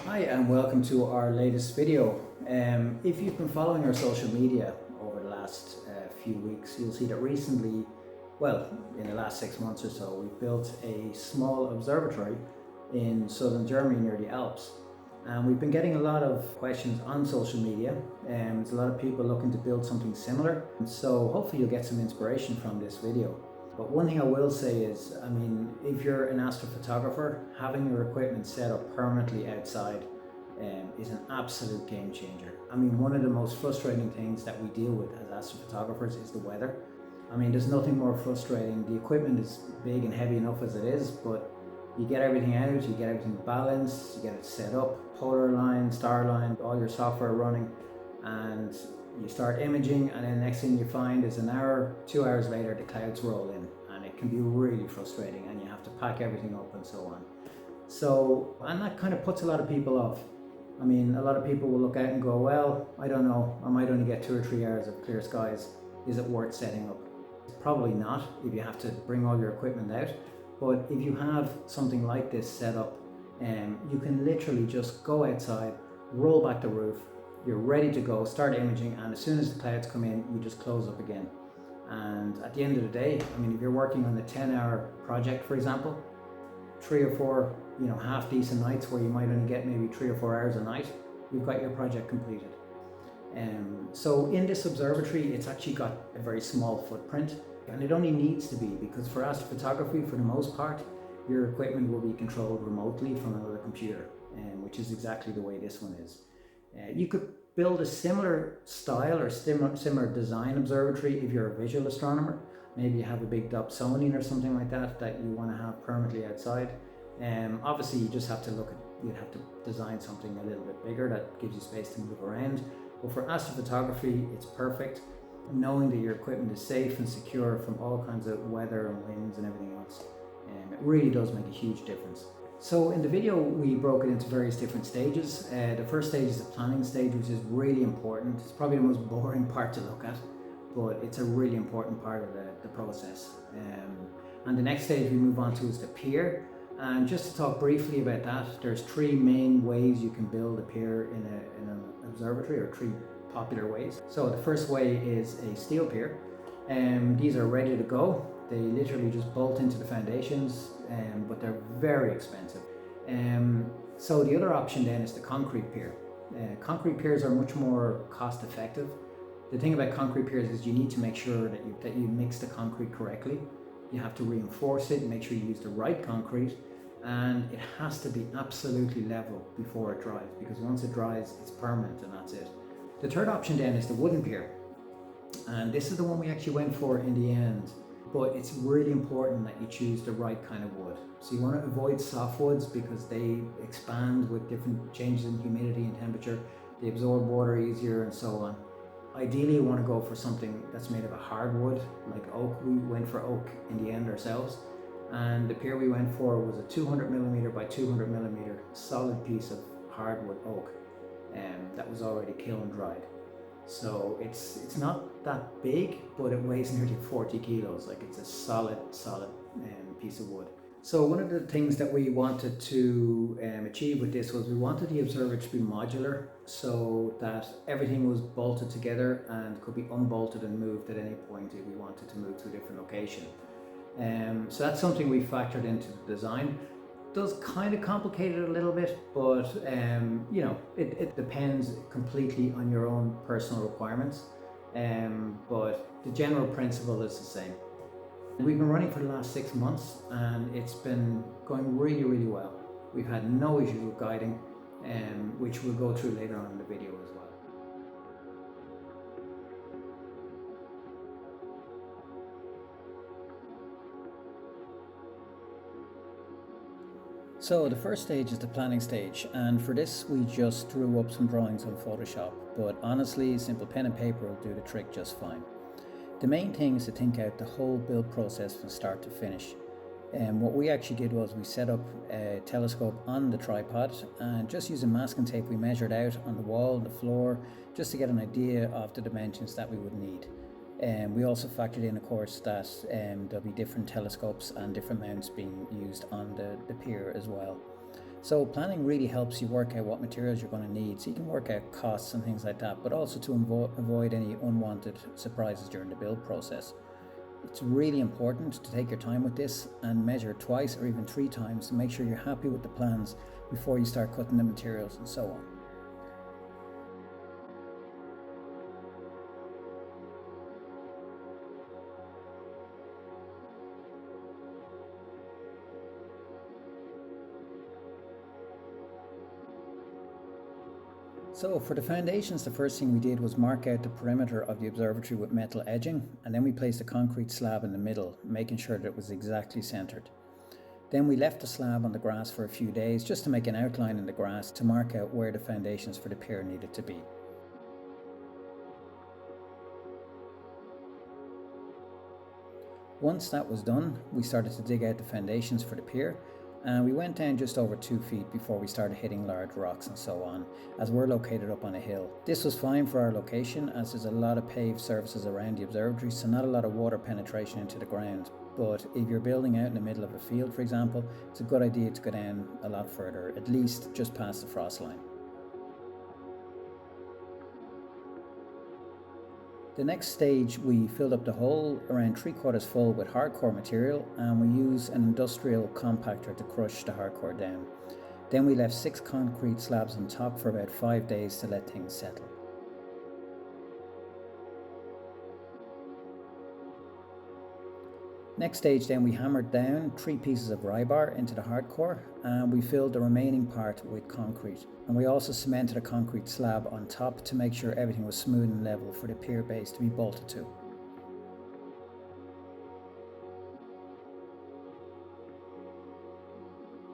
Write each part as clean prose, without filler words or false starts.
Hi and welcome to our latest video. If you've been following our social media over the last few weeks, you'll see that recently, well, in the last 6 months or so, we've built a small observatory in southern Germany near the Alps. And we've been getting a lot of questions on social media, and there's a lot of people looking to build something similar. So hopefully you'll get some inspiration from this video. But one thing I will say is, if you're an astrophotographer, having your equipment set up permanently outside is an absolute game changer. One of the most frustrating things that we deal with as astrophotographers is the weather. There's nothing more frustrating. The equipment is big and heavy enough as it is, but you get everything out, you get everything balanced, you get it set up, polar line, star line, all your software running, and you start imaging, and then the next thing you find is an hour, 2 hours later, the clouds roll in, and it can be really frustrating, and you have to pack everything up and so on. And that kind of puts a lot of people off. A lot of people will look out and go, well, I don't know, I might only get 2 or 3 hours of clear skies. Is it worth setting up? Probably not if you have to bring all your equipment out. But if you have something like this set up, you can literally just go outside, roll back the roof, you're ready to go, start imaging, and as soon as the clouds come in, you just close up again. And at the end of the day, if you're working on a 10-hour project, for example, 3 or 4 half decent nights where you might only get maybe 3 or 4 hours a night, you've got your project completed. So in this observatory, it's actually got a very small footprint, and it only needs to be, because for astrophotography, for the most part, your equipment will be controlled remotely from another computer, which is exactly the way this one is. You could build a similar style or similar design observatory if you're a visual astronomer. Maybe you have a big Dobsonian or something like that you want to have permanently outside. Obviously you just have to you'd have to design something a little bit bigger that gives you space to move around. But for astrophotography, it's perfect. Knowing that your equipment is safe and secure from all kinds of weather and winds and everything else, it really does make a huge difference. So in the video, we broke it into various different stages. The first stage is the planning stage, which is really important. It's probably the most boring part to look at, but it's a really important part of the process. And the next stage we move on to is the pier. And just to talk briefly about that, there's 3 main ways you can build a pier in an observatory, or 3 popular ways. So the first way is a steel pier. These are ready to go. They literally just bolt into the foundations, but they're very expensive. So the other option then is the concrete pier. Concrete piers are much more cost effective. The thing about concrete piers is you need to make sure that you mix the concrete correctly. You have to reinforce it, make sure you use the right concrete, and it has to be absolutely level before it dries, because once it dries, it's permanent and that's it. The third option then is the wooden pier, and this is the one we actually went for in the end. But it's really important that you choose the right kind of wood. So you want to avoid softwoods because they expand with different changes in humidity and temperature. They absorb water easier and so on. Ideally, you want to go for something that's made of a hardwood, like oak. We went for oak in the end ourselves. And the pier we went for was a 200mm by 200mm solid piece of hardwood oak that was already kiln dried. So it's not that big, but it weighs nearly 40 kilos. Like, it's a solid piece of wood. So one of the things that we wanted to achieve with this was we wanted the observatory to be modular, so that everything was bolted together and could be unbolted and moved at any point if we wanted to move to a different location. So that's something we factored into the design. Does kind of complicate it a little bit, but it depends completely on your own personal requirements, but the general principle is the same. We've been running for the last 6 months, and it's been going really, really well. We've had no issues with guiding, which we'll go through later on in the video as well. So the first stage is the planning stage, and for this we just drew up some drawings on Photoshop, but honestly, simple pen and paper will do the trick just fine. The main thing is to think out the whole build process from start to finish. What we actually did was we set up a telescope on the tripod, and just using masking tape we measured out on the wall, the floor, just to get an idea of the dimensions that we would need. We also factored in, of course, that there'll be different telescopes and different mounts being used on the pier as well. So planning really helps you work out what materials you're going to need, so you can work out costs and things like that, but also to avoid any unwanted surprises during the build process. It's really important to take your time with this and measure twice or even 3 times to make sure you're happy with the plans before you start cutting the materials and so on. So for the foundations, the first thing we did was mark out the perimeter of the observatory with metal edging, and then we placed a concrete slab in the middle, making sure that it was exactly centered. Then we left the slab on the grass for a few days just to make an outline in the grass to mark out where the foundations for the pier needed to be. Once that was done, we started to dig out the foundations for the pier, and we went down just over 2 feet before we started hitting large rocks and so on, as we're located up on a hill. This was fine for our location, as there's a lot of paved surfaces around the observatory, so not a lot of water penetration into the ground. But if you're building out in the middle of a field, for example, it's a good idea to go down a lot further, at least just past the frost line. The next stage, we filled up the hole around 3/4 full with hardcore material, and we used an industrial compactor to crush the hardcore down. Then we left 6 concrete slabs on top for about 5 days to let things settle. Next stage, then we hammered down 3 pieces of rebar into the hardcore, and we filled the remaining part with concrete. And we also cemented a concrete slab on top to make sure everything was smooth and level for the pier base to be bolted to.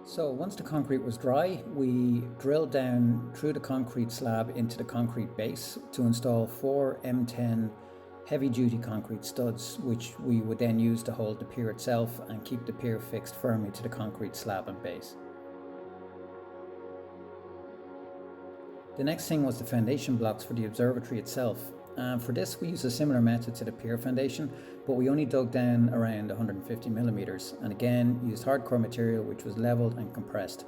So once the concrete was dry, we drilled down through the concrete slab into the concrete base to install 4 M10 heavy-duty concrete studs, which we would then use to hold the pier itself and keep the pier fixed firmly to the concrete slab and base. The next thing was the foundation blocks for the observatory itself. For this we used a similar method to the pier foundation, but we only dug down around 150 millimeters, and again used hardcore material which was leveled and compressed.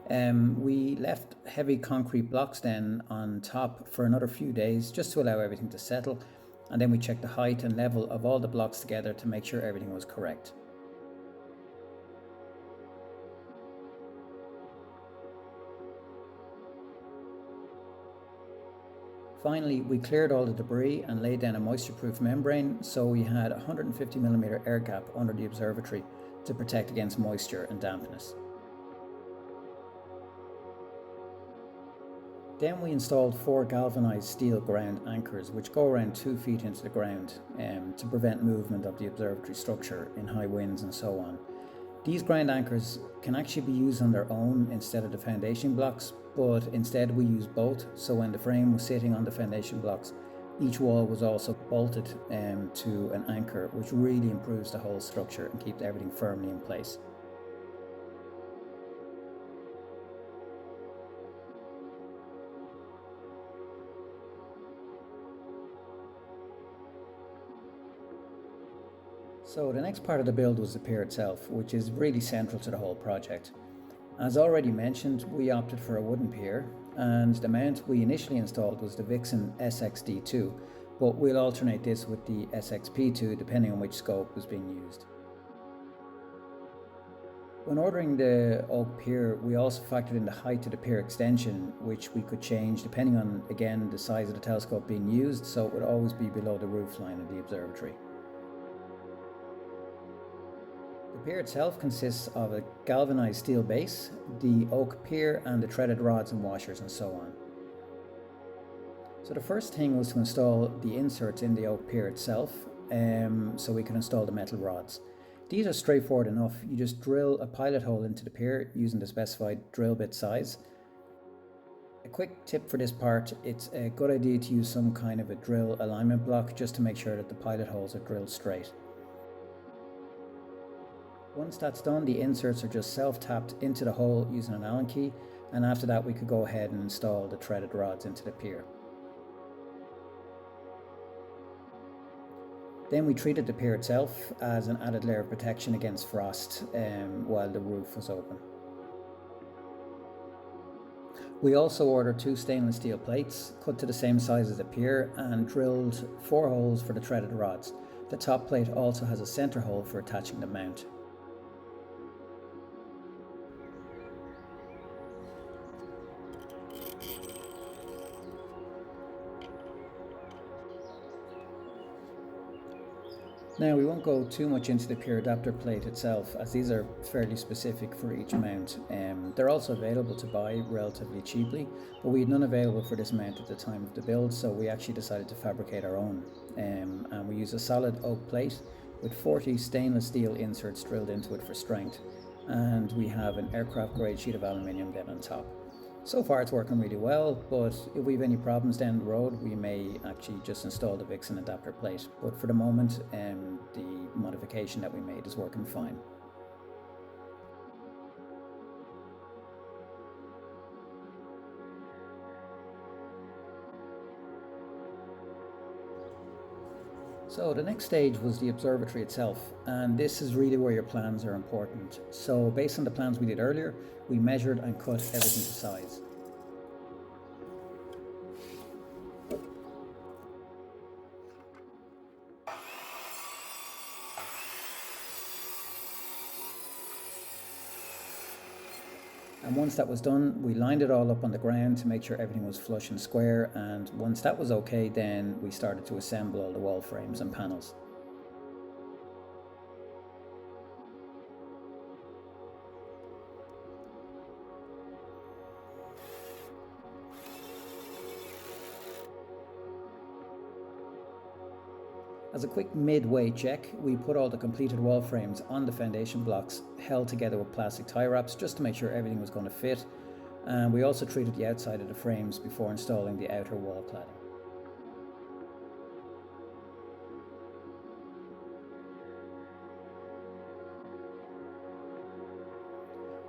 We left heavy concrete blocks then on top for another few days just to allow everything to settle, and then we checked the height and level of all the blocks together to make sure everything was correct. Finally, we cleared all the debris and laid down a moisture-proof membrane, so we had a 150mm air gap under the observatory to protect against moisture and dampness. Then we installed 4 galvanized steel ground anchors which go around 2 feet into the ground to prevent movement of the observatory structure in high winds and so on. These ground anchors can actually be used on their own instead of the foundation blocks, but instead we used both, so when the frame was sitting on the foundation blocks, each wall was also bolted to an anchor, which really improves the whole structure and keeps everything firmly in place. So the next part of the build was the pier itself, which is really central to the whole project. As already mentioned, we opted for a wooden pier, and the mount we initially installed was the Vixen SXD2, but we'll alternate this with the SXP2 depending on which scope was being used. When ordering the oak pier, we also factored in the height of the pier extension, which we could change depending on, again, the size of the telescope being used, so it would always be below the roof line of the observatory. The pier itself consists of a galvanized steel base, the oak pier, and the threaded rods and washers and so on. So the first thing was to install the inserts in the oak pier itself, so we can install the metal rods. These are straightforward enough. You just drill a pilot hole into the pier using the specified drill bit size. A quick tip for this part, it's a good idea to use some kind of a drill alignment block just to make sure that the pilot holes are drilled straight. Once that's done, the inserts are just self-tapped into the hole using an Allen key, and after that we could go ahead and install the threaded rods into the pier. Then we treated the pier itself as an added layer of protection against frost while the roof was open. We also ordered 2 stainless steel plates, cut to the same size as the pier, and drilled 4 holes for the threaded rods. The top plate also has a centre hole for attaching the mount. Now we won't go too much into the pier adapter plate itself, as these are fairly specific for each mount. They're also available to buy relatively cheaply, but we had none available for this mount at the time of the build, so we actually decided to fabricate our own. And we use a solid oak plate with 40 stainless steel inserts drilled into it for strength, and we have an aircraft grade sheet of aluminium then on top. So far it's working really well, but if we have any problems down the road, we may actually just install the Vixen adapter plate. But for the moment, the modification that we made is working fine. So the next stage was the observatory itself, and this is really where your plans are important. So based on the plans we did earlier, we measured and cut everything to size. And once that was done, we lined it all up on the ground to make sure everything was flush and square, and once that was okay, then we started to assemble all the wall frames and panels. As a quick midway check, we put all the completed wall frames on the foundation blocks, held together with plastic tie wraps just to make sure everything was going to fit, and we also treated the outside of the frames before installing the outer wall cladding.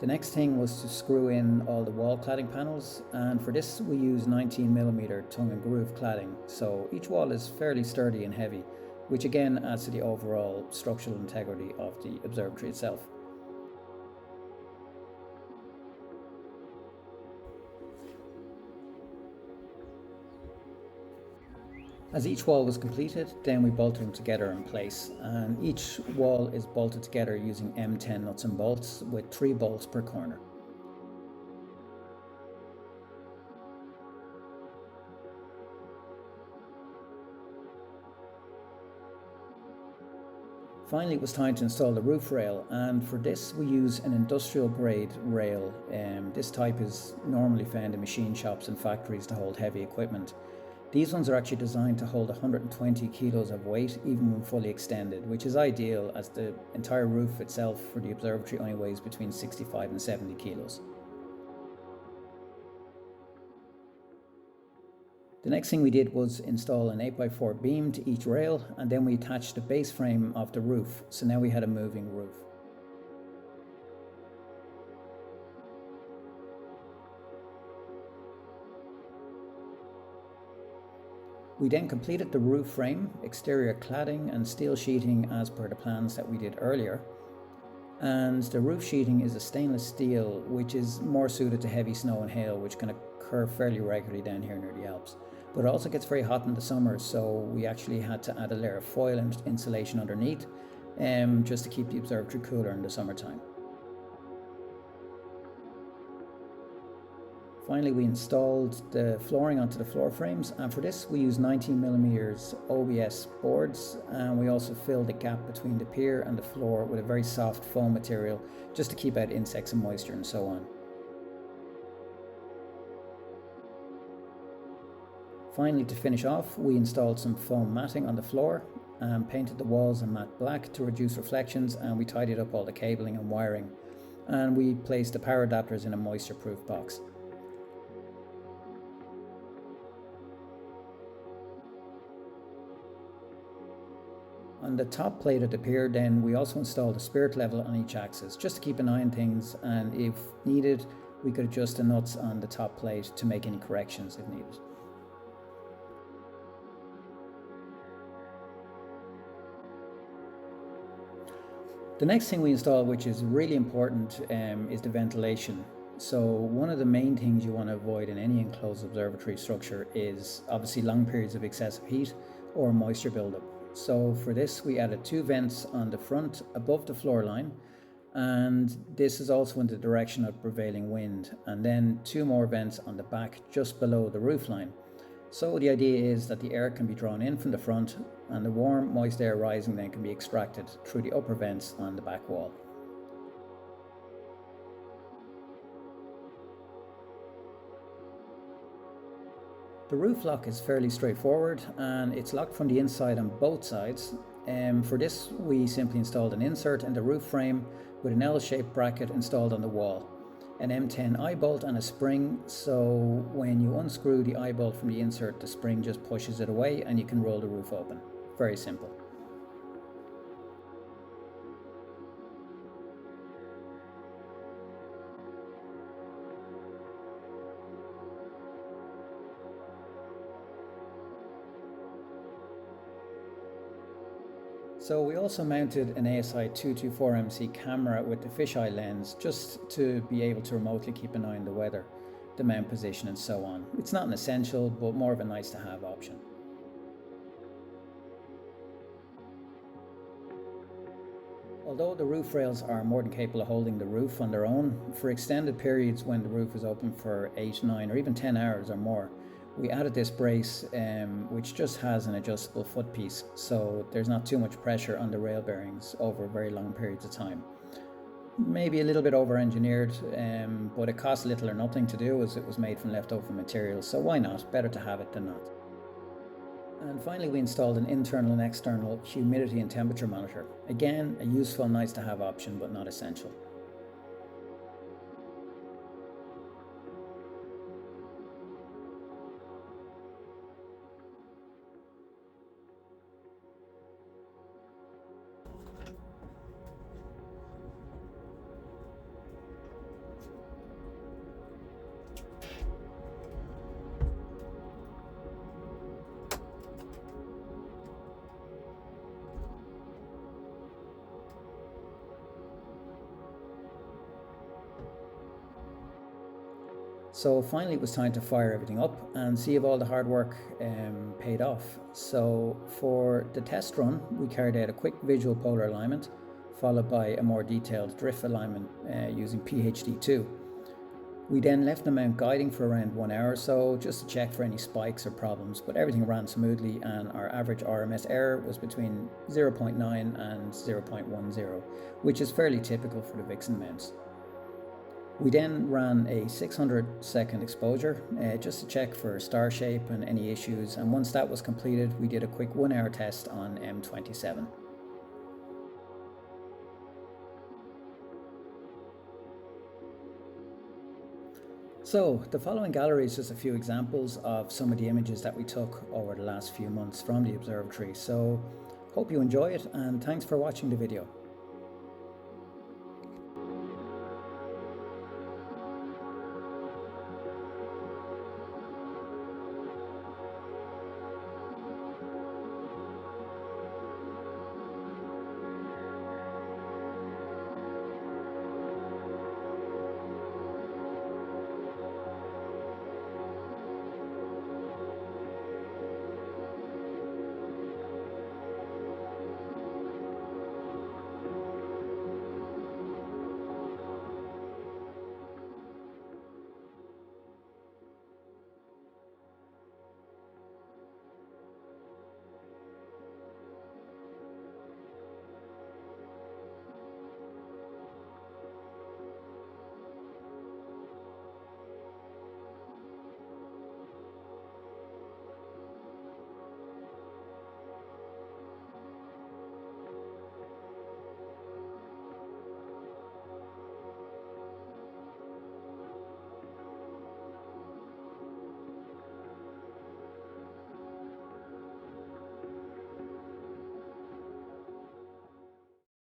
The next thing was to screw in all the wall cladding panels, and for this we use 19mm tongue and groove cladding, so each wall is fairly sturdy and heavy, which again adds to the overall structural integrity of the observatory itself. As each wall was completed, then we bolted them together in place, and each wall is bolted together using M10 nuts and bolts with 3 bolts per corner. Finally, it was time to install the roof rail, and for this we use an industrial grade rail. This type is normally found in machine shops and factories to hold heavy equipment. These ones are actually designed to hold 120 kilos of weight even when fully extended, which is ideal as the entire roof itself for the observatory only weighs between 65 and 70 kilos. The next thing we did was install an 8x4 beam to each rail, and then we attached the base frame of the roof, so now we had a moving roof. We then completed the roof frame, exterior cladding and steel sheeting as per the plans that we did earlier. And the roof sheeting is a stainless steel, which is more suited to heavy snow and hail, which can occur fairly regularly down here near the Alps. But it also gets very hot in the summer, so we actually had to add a layer of foil insulation underneath, just to keep the observatory cooler in the summertime. Finally, we installed the flooring onto the floor frames, and for this we used 19mm OBS boards, and we also filled the gap between the pier and the floor with a very soft foam material just to keep out insects and moisture and so on. Finally, to finish off, we installed some foam matting on the floor and painted the walls in matte black to reduce reflections, and we tidied up all the cabling and wiring, and we placed the power adapters in a moisture proof box. On the top plate of the pier then we also installed a spirit level on each axis just to keep an eye on things, and if needed we could adjust the nuts on the top plate to make any corrections if needed. The next thing we installed, which is really important, is the ventilation. So one of the main things you want to avoid in any enclosed observatory structure is obviously long periods of excessive heat or moisture buildup. So for this we added 2 vents on the front above the floor line, and this is also in the direction of prevailing wind, and then 2 more vents on the back just below the roof line. So the idea is that the air can be drawn in from the front, and the warm moist air rising then can be extracted through the upper vents on the back wall. The roof lock is fairly straightforward, and it's locked from the inside on both sides. For this we simply installed an insert in the roof frame with an L-shaped bracket installed on the wall, an M10 eye bolt and a spring, so when you unscrew the eye bolt from the insert, the spring just pushes it away and you can roll the roof open. Very simple. So we also mounted an ASI 224MC camera with the fisheye lens just to be able to remotely keep an eye on the weather, the mount position and so on. It's not an essential, but more of a nice to have option. Although the roof rails are more than capable of holding the roof on their own, for extended periods when the roof is open for 8, 9 or even 10 hours or more, we added this brace which just has an adjustable foot piece, so there's not too much pressure on the rail bearings over very long periods of time. Maybe a little bit over engineered, but it costs little or nothing to do as it was made from leftover materials, so why not? Better to have it than not. And finally we installed an internal and external humidity and temperature monitor. Again, a useful nice to have option but not essential. So finally it was time to fire everything up and see if all the hard work paid off. So for the test run we carried out a quick visual polar alignment followed by a more detailed drift alignment using PHD2. We then left the mount guiding for around 1 hour or so just to check for any spikes or problems, but everything ran smoothly and our average RMS error was between 0.9 and 0.10, which is fairly typical for the Vixen mounts. We then ran a 600-second exposure just to check for star shape and any issues, and once that was completed we did a quick 1 hour test on M27. So the following gallery is just a few examples of some of the images that we took over the last few months from the observatory, so hope you enjoy it and thanks for watching the video.